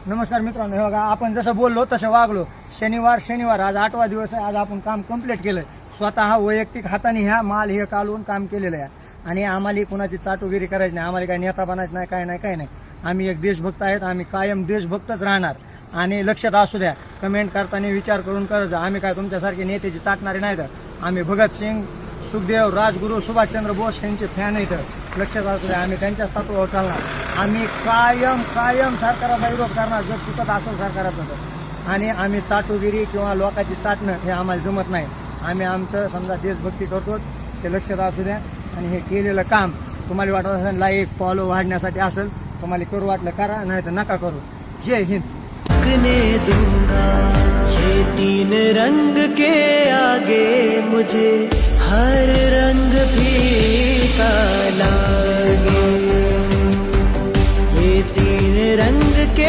नमस्कार मित्रांनो, हे बघा आपण जसं बोललो तसं वागलो. शनिवार आज 8वा दिवस आहे. आज आपण काम कंप्लीट केलं. स्वतः वैयक्तिक हाताने ह्या माल हे कालवून काम केलेलं आहे आणि आम्हाला कुणाची चाटुगिरी करायची नाही. आम्हाला काही नेता बनायचं नाही, काय नाही. आम्ही एक देशभक्त आहेत. आम्ही कायम देशभक्तच राहणार. आणि लक्षात असू द्या, कमेंट करताना विचार करून करत जा. आम्ही काय तुमच्यासारखे नेत्याची चाटणारे नाही. तर आम्ही भगतसिंग, सुखदेव, राजगुरू, सुभाषचंद्र बोस यांचे फॅन आहेत. लक्षात असू द्या, आम्ही त्यांच्याच तत्वावर चालणार. आम्ही कायम सरकाराचा विरोध करणार जर चुकत असेल सरकाराचं तर. आणि आम्ही चाटुगिरी किंवा लोकांची चाटणं हे आम्हाला जमत नाही. आम्ही आमचं समजा देशभक्ती करतो ते लक्षात असू द्या. आणि हे केलेलं काम तुम्हाला वाटत असेल लाईक फॉलो वाढण्यासाठी असेल, तुम्हाला करू वाटलं करा, नाही तर नका करू. जय हिंद. दूंगा ये 3 रंग के आगे मुझे हर रंग फीका लागे. ये 3 रंग के